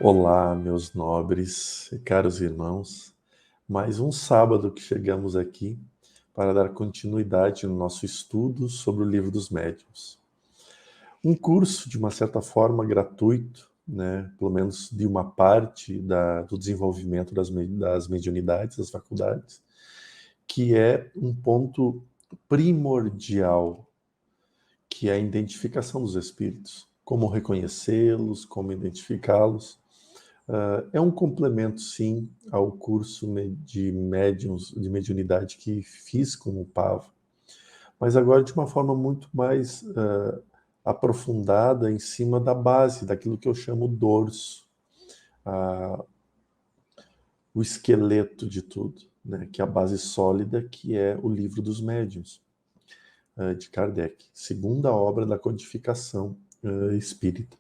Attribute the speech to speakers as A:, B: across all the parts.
A: Olá, meus nobres e caros irmãos. Mais um sábado que chegamos aqui para dar continuidade no nosso estudo sobre o Livro dos Médiuns. Um curso, de uma certa forma, gratuito, né? Pelo menos de uma parte do desenvolvimento das mediunidades, das faculdades, que é um ponto primordial, que é a identificação dos espíritos. Como reconhecê-los, como identificá-los. É um complemento, sim, ao curso de médiuns, de mediunidade que fiz com o Pavo, mas agora de uma forma muito mais aprofundada em cima da base, daquilo que eu chamo dorso, o esqueleto de tudo, né? Que é a base sólida, que é o Livro dos Médiuns, de Kardec, segunda obra da codificação espírita.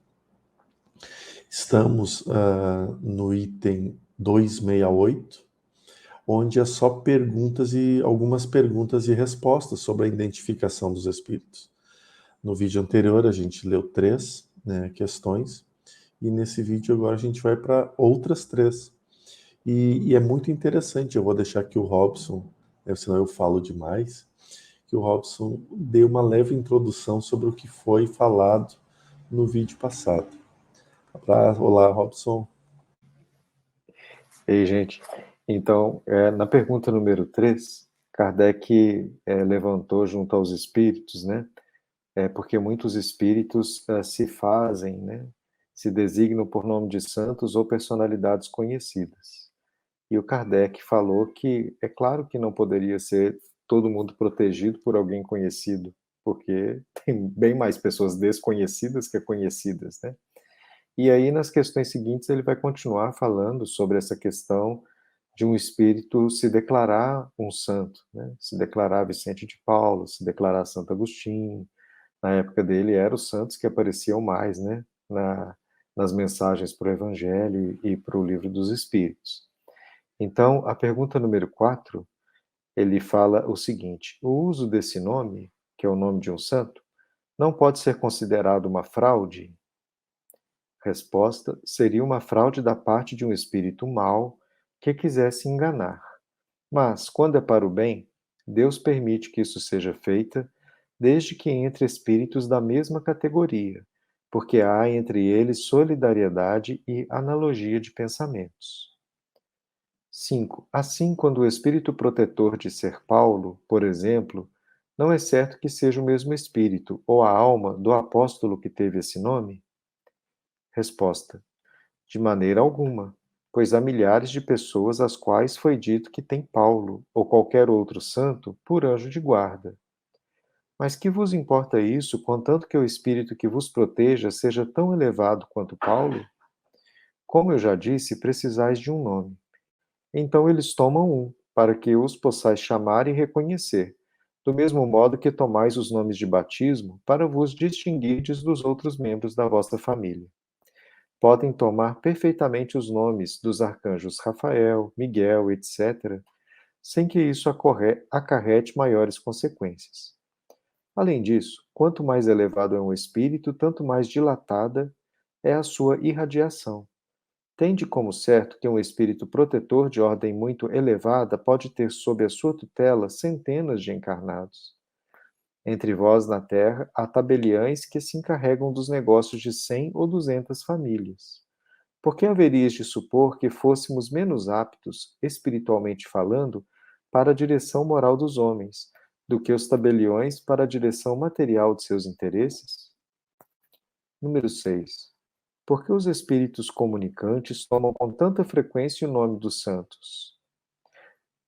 A: Estamos no item 268, onde é só algumas perguntas e respostas sobre a identificação dos espíritos. No vídeo anterior a gente leu 3 questões, e nesse vídeo agora a gente vai para outras 3. E é muito interessante, eu vou deixar que o Robson, senão eu falo demais, que o Robson dê uma leve introdução sobre o que foi falado no vídeo passado. Olá, Robson.
B: E aí, gente, então, na pergunta número 3, Kardec levantou junto aos espíritos, né? Porque muitos espíritos se fazem, né? Se designam por nome de santos ou personalidades conhecidas. E o Kardec falou que é claro que não poderia ser todo mundo protegido por alguém conhecido, porque tem bem mais pessoas desconhecidas que conhecidas, né? E aí, nas questões seguintes, ele vai continuar falando sobre essa questão de um espírito se declarar um santo, né? Se declarar Vicente de Paulo, se declarar Santo Agostinho. Na época dele, eram os santos que apareciam mais, né? Nas mensagens para o Evangelho e para o Livro dos Espíritos. Então, a pergunta número 4, ele fala o seguinte: o uso desse nome, que é o nome de um santo, não pode ser considerado uma fraude? Resposta: seria uma fraude da parte de um espírito mau que quisesse enganar. Mas, quando é para o bem, Deus permite que isso seja feito, desde que entre espíritos da mesma categoria, porque há entre eles solidariedade e analogia de pensamentos. 5. Assim, quando o espírito protetor disser Paulo, por exemplo, não é certo que seja o mesmo espírito ou a alma do apóstolo que teve esse nome? Resposta: de maneira alguma, pois há milhares de pessoas às quais foi dito que tem Paulo, ou qualquer outro santo, por anjo de guarda. Mas que vos importa isso, contanto que o espírito que vos proteja seja tão elevado quanto Paulo? Como eu já disse, precisais de um nome. Então eles tomam um, para que os possais chamar e reconhecer, do mesmo modo que tomais os nomes de batismo, para vos distinguirdes dos outros membros da vossa família. Podem tomar perfeitamente os nomes dos arcanjos Rafael, Miguel, etc., sem que isso acarrete maiores consequências. Além disso, quanto mais elevado é um espírito, tanto mais dilatada é a sua irradiação. Tende como certo que um espírito protetor de ordem muito elevada pode ter sob a sua tutela centenas de encarnados. Entre vós na terra há tabeliães que se encarregam dos negócios de 100 ou 200 famílias. Por que haverias de supor que fôssemos menos aptos, espiritualmente falando, para a direção moral dos homens, do que os tabeliões para a direção material de seus interesses? Número 6. Por que os espíritos comunicantes tomam com tanta frequência o nome dos santos?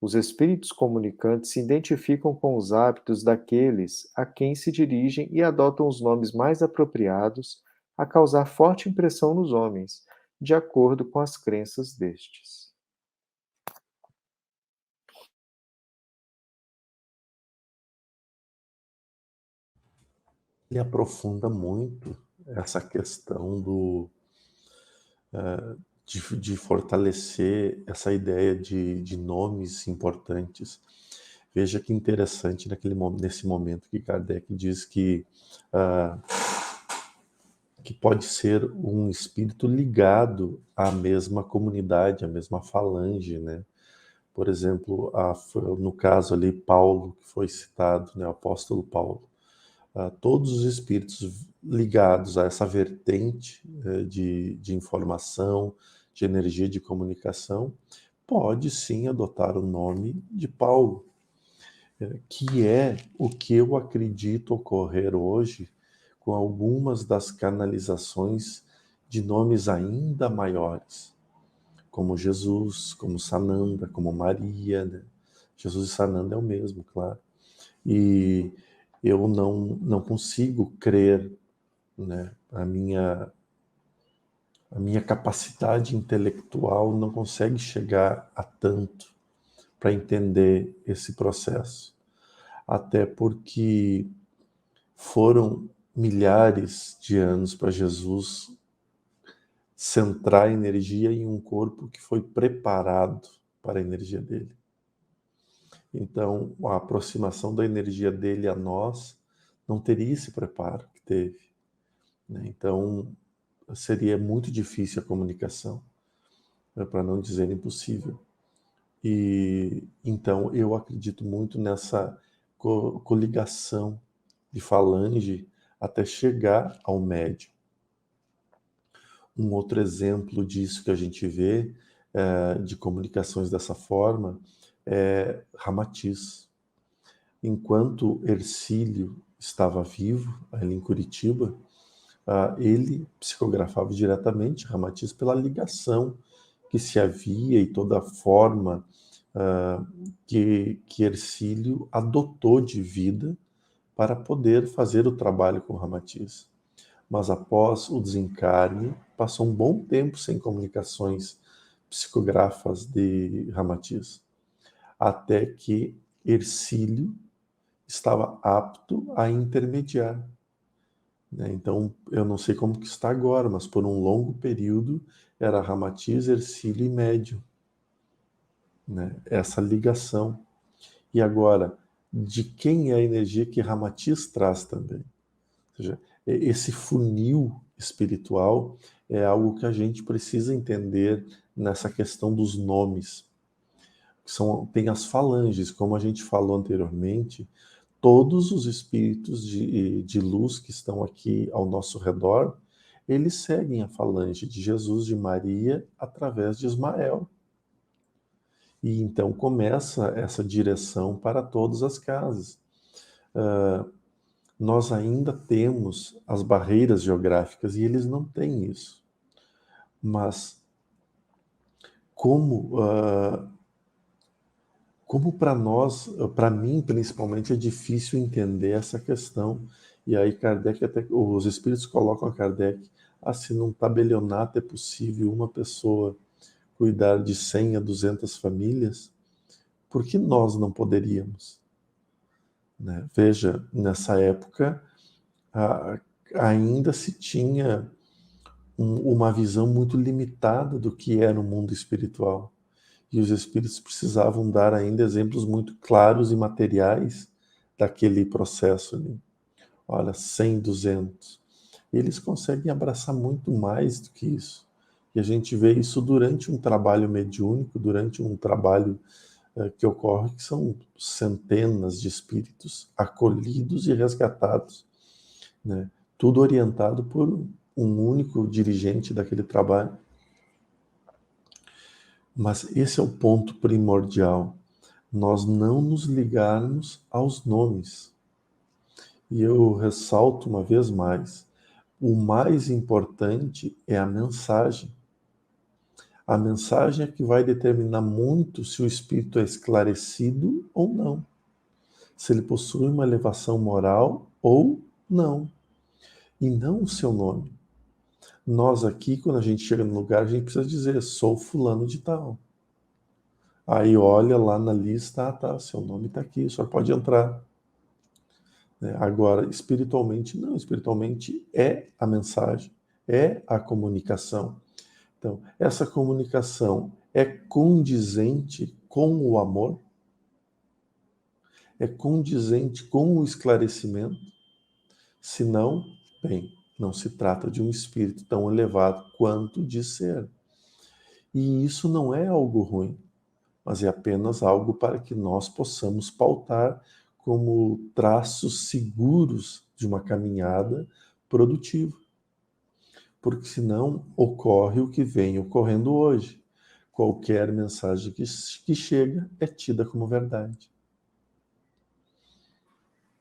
B: Os espíritos comunicantes se identificam com os hábitos daqueles a quem se dirigem e adotam os nomes mais apropriados a causar forte impressão nos homens, de acordo com as crenças destes.
A: Ele aprofunda muito essa questão de fortalecer essa ideia de nomes importantes. Veja que interessante nesse momento que Kardec diz que que pode ser um espírito ligado à mesma comunidade, à mesma falange, né? Por exemplo, no caso ali, Paulo, que foi citado, né, o apóstolo Paulo. Todos os espíritos ligados a essa vertente de informação, de energia de comunicação, pode sim adotar o nome de Paulo, que é o que eu acredito ocorrer hoje com algumas das canalizações de nomes ainda maiores, como Jesus, como Sananda, como Maria, né? Jesus e Sananda é o mesmo, claro. E eu não consigo crer, né? A minha capacidade intelectual não consegue chegar a tanto para entender esse processo. Até porque foram milhares de anos para Jesus centrar a energia em um corpo que foi preparado para a energia dele. Então, a aproximação da energia dele a nós não teria esse preparo que teve, né? Então, seria muito difícil a comunicação, né, para não dizer impossível. E então eu acredito muito nessa coligação de falange até chegar ao médium. Um outro exemplo disso que a gente vê de comunicações dessa forma é Ramatiz. Enquanto Hercílio estava vivo, ali em Curitiba, ele psicografava diretamente Ramatiz pela ligação que se havia e toda a forma que Hercílio adotou de vida para poder fazer o trabalho com Ramatiz. Mas após o desencarne, passou um bom tempo sem comunicações psicográficas de Ramatiz, até que Hercílio estava apto a intermediar, né? Então, eu não sei como que está agora, mas por um longo período era Ramatiz, Hercílio e médium, né? Essa ligação. E agora, de quem é a energia que Ramatiz traz também? Ou seja, esse funil espiritual é algo que a gente precisa entender nessa questão dos nomes. Tem as falanges, como a gente falou anteriormente, todos os espíritos de luz que estão aqui ao nosso redor, eles seguem a falange de Jesus, de Maria, através de Ismael. E então começa essa direção para todas as casas. Nós ainda temos as barreiras geográficas e eles não têm isso. Mas como para nós, para mim principalmente, é difícil entender essa questão. E aí Kardec, até os espíritos colocam a Kardec, se num tabelionato é possível uma pessoa cuidar de 100 a 200 famílias, por que nós não poderíamos? Né? Veja, nessa época, ainda se tinha uma visão muito limitada do que era o mundo espiritual. E os espíritos precisavam dar ainda exemplos muito claros e materiais daquele processo ali. Olha, 100, 200. Eles conseguem abraçar muito mais do que isso. E a gente vê isso durante um trabalho mediúnico, durante um trabalho que ocorre, que são centenas de espíritos acolhidos e resgatados, né? Tudo orientado por um único dirigente daquele trabalho. Mas esse é o ponto primordial. Nós não nos ligarmos aos nomes. E eu ressalto uma vez mais, o mais importante é a mensagem. A mensagem é que vai determinar muito se o espírito é esclarecido ou não. Se ele possui uma elevação moral ou não. E não o seu nome. Nós aqui, quando a gente chega no lugar, a gente precisa dizer, sou fulano de tal. Aí olha lá na lista, tá, seu nome está aqui, o senhor pode entrar. Agora, espiritualmente, não. Espiritualmente é a mensagem, é a comunicação. Então, essa comunicação é condizente com o amor? É condizente com o esclarecimento? Se não, bem, Não se trata de um espírito tão elevado quanto de ser. E isso não é algo ruim, mas é apenas algo para que nós possamos pautar como traços seguros de uma caminhada produtiva. Porque senão ocorre o que vem ocorrendo hoje. Qualquer mensagem que chega é tida como verdade.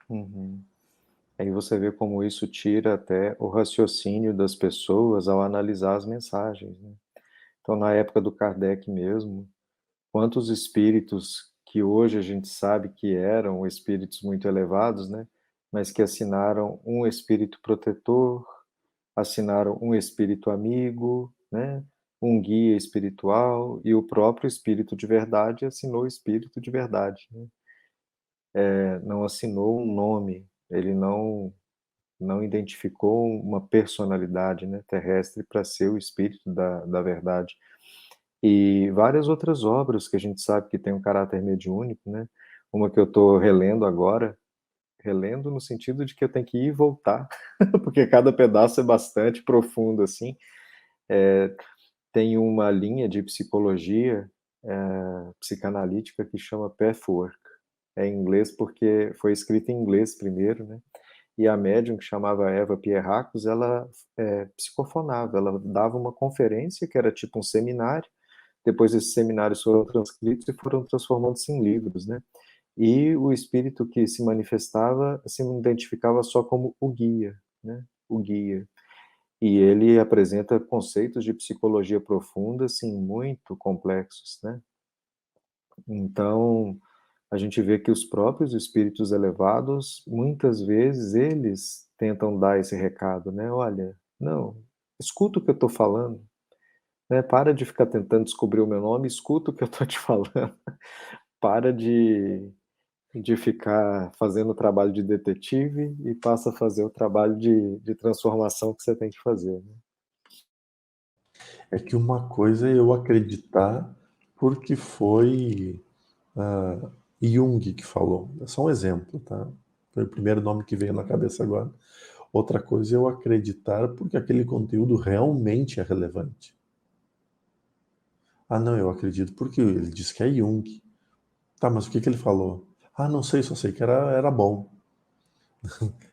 B: Uhum. Aí você vê como isso tira até o raciocínio das pessoas ao analisar as mensagens, né? Então, na época do Kardec mesmo, quantos espíritos que hoje a gente sabe que eram espíritos muito elevados, né? Mas que assinaram um espírito protetor, assinaram um espírito amigo, né? Um guia espiritual, e o próprio espírito de verdade assinou o espírito de verdade, né? Não assinou um nome, ele não identificou uma personalidade, né, terrestre para ser o espírito da verdade. E várias outras obras que a gente sabe que tem um caráter mediúnico, né? Uma que eu estou relendo agora, relendo no sentido de que eu tenho que ir e voltar, porque cada pedaço é bastante profundo, assim. Tem uma linha de psicologia psicanalítica que chama Pathwork. É em inglês porque foi escrita em inglês primeiro, né? E a médium, que chamava Eva Pierracos, ela psicofonava, ela dava uma conferência que era tipo um seminário. Depois esses seminários foram transcritos e foram transformando-se em livros, né? E o espírito que se manifestava se identificava só como o guia, né? O guia. E ele apresenta conceitos de psicologia profunda, assim, muito complexos, né? Então, a gente vê que os próprios espíritos elevados, muitas vezes, eles tentam dar esse recado, né? Olha, não, escuta o que eu estou falando, né? Para de ficar tentando descobrir o meu nome, escuta o que eu estou te falando. Para de ficar fazendo o trabalho de detetive e passa a fazer o trabalho de transformação que você tem que fazer, né?
A: É que uma coisa é eu acreditar porque foi Jung que falou. É só um exemplo, tá? Foi o primeiro nome que veio na cabeça agora. Outra coisa é eu acreditar porque aquele conteúdo realmente é relevante. Ah, não, eu acredito porque ele disse que é Jung. Tá, mas o que ele falou? Ah, não sei, só sei que era bom.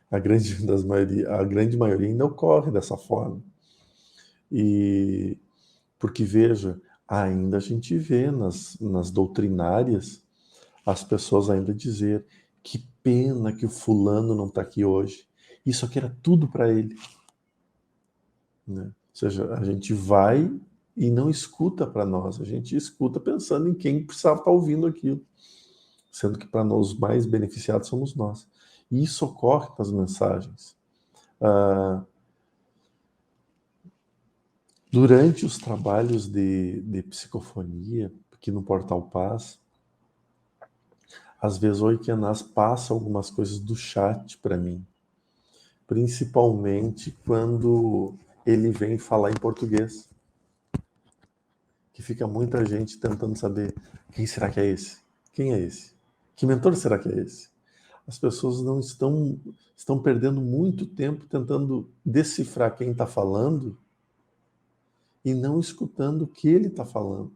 A: A grande maioria ainda ocorre dessa forma. E porque veja, ainda a gente vê nas doutrinárias as pessoas ainda dizer que pena que o fulano não está aqui hoje. Isso aqui era tudo para ele, né? Ou seja, a gente vai e não escuta para nós, a gente escuta pensando em quem precisava estar ouvindo aquilo, sendo que para nós os mais beneficiados somos nós. E isso ocorre nas mensagens. Durante os trabalhos de psicofonia, aqui no Portal Paz, às vezes o Ikenas passa algumas coisas do chat para mim, principalmente quando ele vem falar em português, que fica muita gente tentando saber quem será que é esse? Quem é esse? Que mentor será que é esse? As pessoas não estão perdendo muito tempo tentando decifrar quem está falando e não escutando o que ele está falando.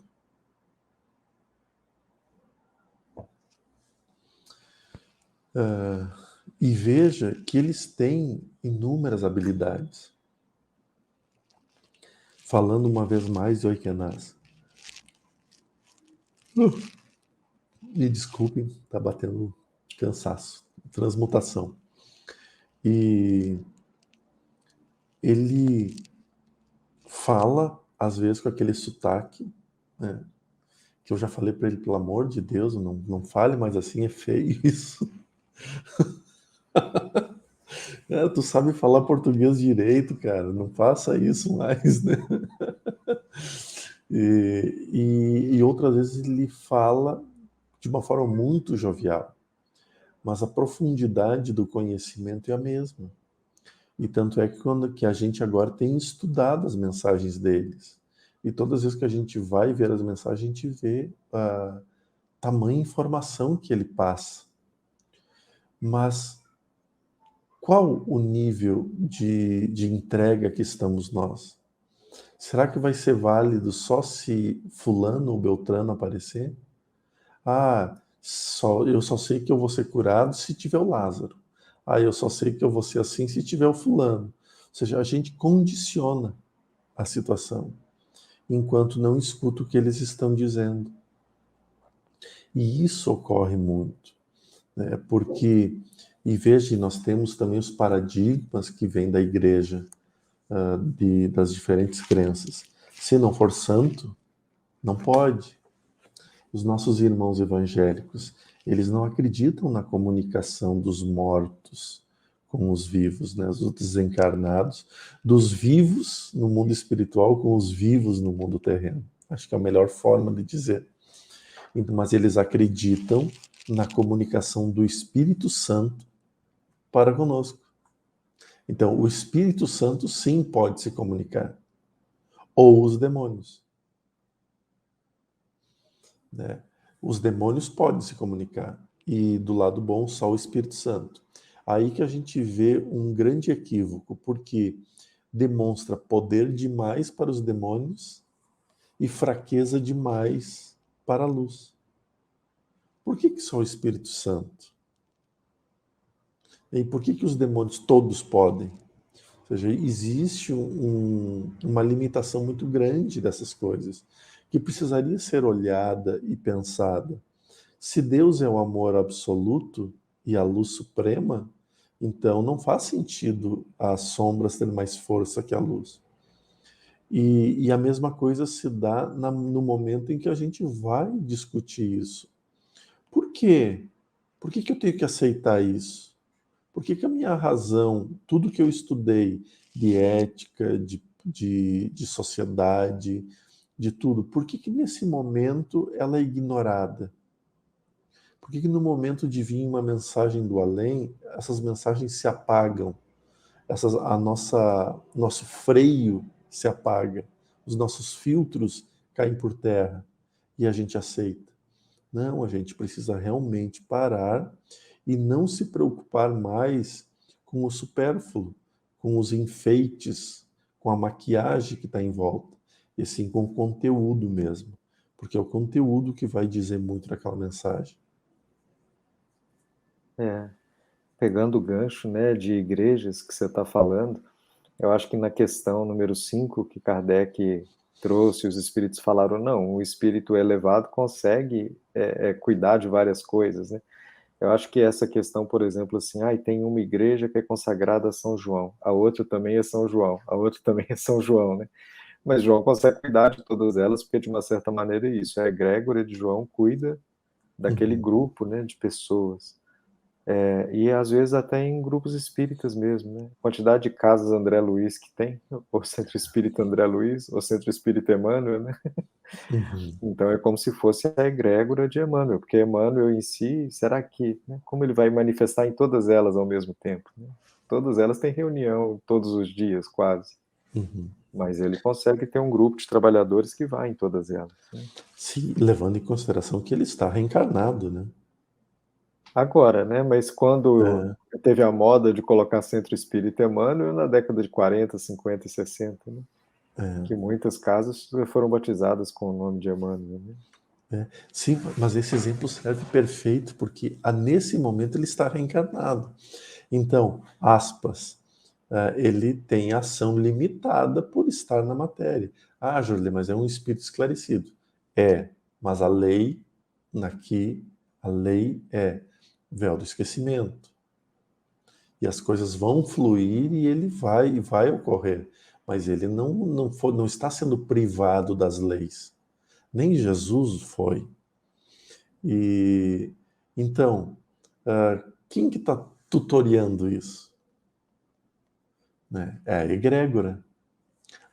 A: E veja que eles têm inúmeras habilidades. Falando uma vez mais de Oikenaz. Me desculpem, tá batendo cansaço. Transmutação. E ele fala, às vezes, com aquele sotaque, né, que eu já falei para ele, pelo amor de Deus, não fale mais assim, é feio isso. Tu sabe falar português direito, cara, não faça isso mais, né? E outras vezes ele fala de uma forma muito jovial, mas a profundidade do conhecimento é a mesma. E tanto é que quando que a gente agora tem estudado as mensagens deles. E todas as vezes que a gente vai ver as mensagens, a gente vê a tamanha informação que ele passa. Mas qual o nível de entrega que estamos nós? Será que vai ser válido só se fulano ou beltrano aparecer? Ah, eu só sei que eu vou ser curado se tiver o Lázaro. Ah, eu só sei que eu vou ser assim se tiver o fulano. Ou seja, a gente condiciona a situação, enquanto não escuta o que eles estão dizendo. E isso ocorre muito, né? Porque, e veja, nós temos também os paradigmas que vêm da igreja, das diferentes crenças. Se não for santo, não pode. Os nossos irmãos evangélicos, eles não acreditam na comunicação dos mortos com os vivos, né? Os desencarnados, dos vivos no mundo espiritual com os vivos no mundo terreno. Acho que é a melhor forma de dizer. Mas eles acreditam na comunicação do Espírito Santo para conosco. Então, o Espírito Santo sim pode se comunicar, ou os demônios, né? Os demônios podem se comunicar, e do lado bom, só o Espírito Santo. Aí que a gente vê um grande equívoco, porque demonstra poder demais para os demônios e fraqueza demais para a luz. Por que só o Espírito Santo? E por que os demônios todos podem? Ou seja, existe uma limitação muito grande dessas coisas, que precisaria ser olhada e pensada. Se Deus é o amor absoluto e a luz suprema, então não faz sentido as sombras terem mais força que a luz. E a mesma coisa se dá no momento em que a gente vai discutir isso. Por quê? Por que eu tenho que aceitar isso? Por que a minha razão, tudo que eu estudei de ética, de sociedade, de tudo, por que nesse momento ela é ignorada? Por que no momento de vir uma mensagem do além, essas mensagens se apagam? Nosso freio se apaga, os nossos filtros caem por terra e a gente aceita. Não, a gente precisa realmente parar e não se preocupar mais com o supérfluo, com os enfeites, com a maquiagem que está em volta, e sim com o conteúdo mesmo, porque é o conteúdo que vai dizer muito naquela mensagem.
B: É, pegando o gancho, né, de igrejas que você está falando, eu acho que na questão número 5 que Kardec trouxe, os espíritos falaram, não, o espírito elevado consegue cuidar de várias coisas, né? Eu acho que essa questão, por exemplo, assim, tem uma igreja que é consagrada a São João, a outra também é São João, a outra também é São João, né? Mas João consegue cuidar de todas elas, porque de uma certa maneira é isso, a egrégora de João cuida daquele
A: Uhum.
B: grupo, né, de pessoas. E às vezes até em grupos espíritas mesmo, né? A quantidade de casas André Luiz que tem, ou Centro Espírita André Luiz, ou Centro Espírita Emmanuel, né?
A: Uhum.
B: Então é como se fosse a egrégora de Emmanuel, porque Emmanuel em si, será que, né, como ele vai manifestar em todas elas ao mesmo tempo, né? Todas elas têm reunião todos os dias, quase.
A: Uhum.
B: Mas ele consegue ter um grupo de trabalhadores que vai em todas elas, né?
A: Se levando em consideração que ele está reencarnado, né?
B: Agora, né? Mas quando
A: É,
B: teve a moda de colocar Centro Espírita Emmanuel na década de 40, 50 e 60, né?
A: é,
B: Que muitas casas foram batizadas com o nome de Emmanuel, né?
A: é. Sim, mas esse exemplo serve perfeito porque nesse momento ele está reencarnado. Então, aspas, ele tem ação limitada por estar na matéria. Ah, Jorge, mas é um espírito esclarecido. É, mas aqui, a lei é véu do esquecimento. E as coisas vão fluir e ele vai ocorrer. Mas ele não está sendo privado das leis. Nem Jesus foi. E então, quem que está tutoriando isso? Né? É a egrégora,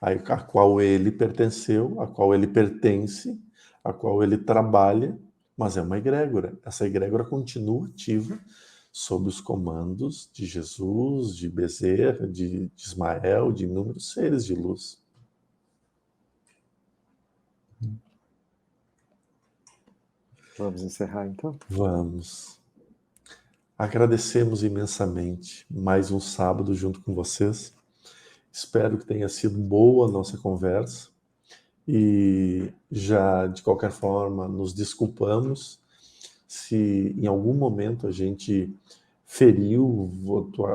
A: a qual ele pertenceu, a qual ele pertence, a qual ele trabalha, mas é uma egrégora. Essa egrégora continua ativa sob os comandos de Jesus, de Bezerra, de Ismael, de inúmeros seres de luz.
B: Vamos encerrar então?
A: Vamos. Agradecemos imensamente mais um sábado junto com vocês. Espero que tenha sido boa a nossa conversa e já, de qualquer forma, nos desculpamos se em algum momento a gente feriu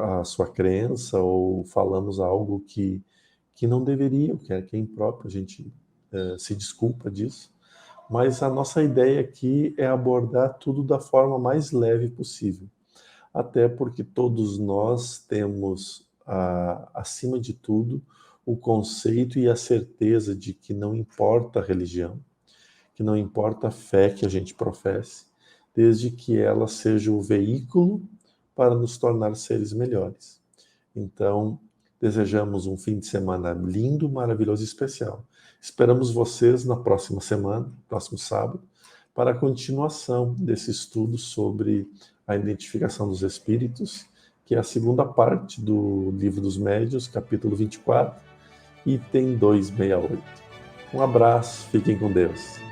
A: a sua crença ou falamos algo que não deveria, que é impróprio, a gente se desculpa disso. Mas a nossa ideia aqui é abordar tudo da forma mais leve possível. Até porque todos nós temos, acima de tudo, o conceito e a certeza de que não importa a religião, que não importa a fé que a gente professe, desde que ela seja o veículo para nos tornar seres melhores. Então, desejamos um fim de semana lindo, maravilhoso e especial. Esperamos vocês na próxima semana, próximo sábado, para a continuação desse estudo sobre a identificação dos espíritos, que é a segunda parte do Livro dos Médiuns, capítulo 24, item 268. Um abraço, fiquem com Deus.